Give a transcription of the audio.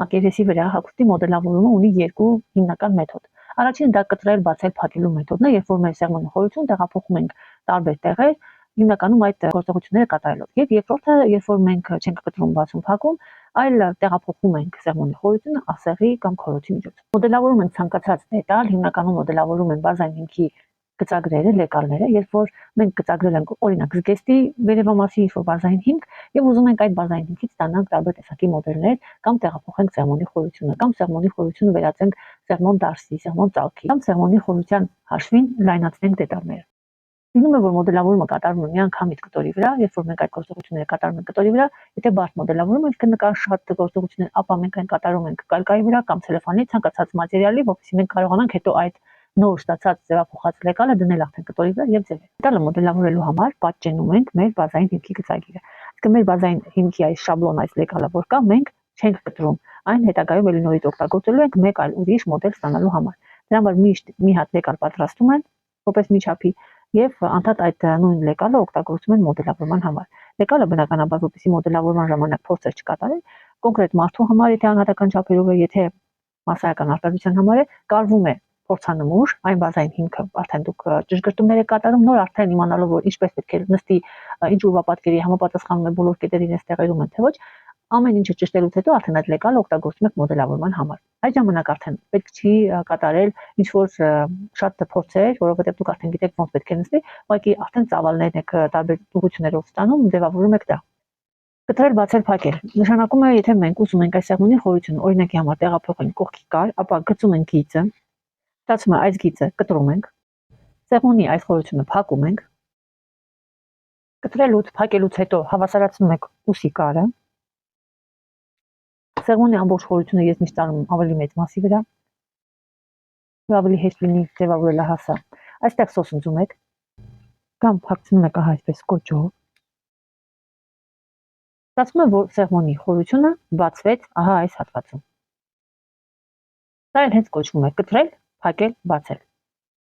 Մակերեսի վրա հագուստի մոդելավորումը ունի երկու հիմնական մեթոդ։ Առաջինը դա կտրել, բացել, փակելու մեթոդն է, երբ որ մեր սեղմոնի խորությունը տեղափոխում ենք տարբեր տեղեր, հիմնականում այդ գործողությունները կատարելով։ Եվ երկրորդը, երբ որ մենք չենք կտրում, բացում, փակում, այլ տեղափոխում ենք սեղմոնի խորությունը ասեղի կամ քորոցի միջոցով։ Մոդելավորում ենք ցանկացած դետալ, հիմնականում մոդելավորում են բազային հիմքի գծագրերը, լեկալները, երբ որ մենք գծագրել ենք օրինակ զգեստի վերևամասի ինչ-որ բազային հիմք եւ ուզում ենք այդ բազային հիմքից ստանանք տարբեր տեսակի մոդելներ կամ տեղափոխենք սեղմոնի խորությունը կամ սեղմոնի խորությունը վերածենք սեղմոն դարսի, սեղմոն ծալքի կամ սեղմոնի խորության հաշվին լայնացնենք դետալները։ Լինում է, որ մոդելավորումը կատարվում է միանգամից կտորի վրա, երբ որ մենք այդ գործողությունները կատարում ենք կտորի վրա, եթե բարդ մոդելավորում ենք կնկար շատ գործողություններ, ապա մենք այն կատարում ենք կալկայի վրա կամ ցելոֆանի ցանկացած մատերիալի, որովհետեւ մենք կարողանանք հետո այդ նոր ստացած ձևափոխած լեկալը դնել արդեն կտորի վրա եւ ձևել։ Դետալը մոդելավորելու համար պատճենում ենք մեր բազային հիմքի գծագիրը։ Իսկ մեր բազային հիմքի այս շաբլոն, այս լեկալը որ կա, մենք չենք կտրում։ Այն հետագայում ելի նորից օգտագործելու ենք մեկ այլ ուրիշ մոդել ստանալու համար։ Դրա համար միշտ մի հատ լեկալ պատրաստում են, որպես միջափի եւ անդադ այդ նույն լեկալը օգտագործում են մոդելավորման համար։ Լեկալը բնականաբար որպեսզի մոդելավորման ժամանակ փորձեր չկատարեն, կոնկրետ մարդու համար, եթե անհատական չափերով է, եթե մասսայական արտադրության համար է, կարվում է փորձանմուր, այն բազային հիմքը արդեն դուք ճշգրտումներ եք կատարում, նոր արդեն իմանալով որ ինչպես պետք է նստի, ինչ ուրվապատկերի համապատասխանում է բոլոր կետերին այս տեղերում են, թե ոչ, ամեն ինչը ճշտելուց հետո արդեն այդ լեկալը օգտագործում եք մոդելավորման համար։ Այդ ժամանակ արդեն պետք չի կատարել ինչ որ շատ փորձեր, որովհետև դուք արդեն գիտեք ոնց պետք է նստի, ուղղակի արդեն ծավալներն եք տարբեր ուղղություններով ստանում, ձևավորում եք դա։ Կտրել, բացել, փակել։ Նշանակում է, եթե մենք ուզում ենք այս սեղմոնի խորությունը օրինակի համար տեղափոխենք կողքի կար, ապա գծում ենք գիծը, ստացվում է այս գիծը կտրում ենք, սեղմոնի այս խորությունը փակում ենք, կտրելուց, փակելուց հետո հավասարացնում եք ուսի կարը, սեղմոնի ամբողջ խորությունը ես միշտ անում ավելի մեծ մասի վրա, ավելի հեշտ լինի ձևավորելը հասա։ Այստեղ սոսնձում եք, կամ փակցնում եք այսպես կոճով։ Ստացվում է, որ սեղմոնի խորությունը բացվեց ահա այս հատվածում։ Դա էլ հենց կոչվում է կտրել, փակել, բացել։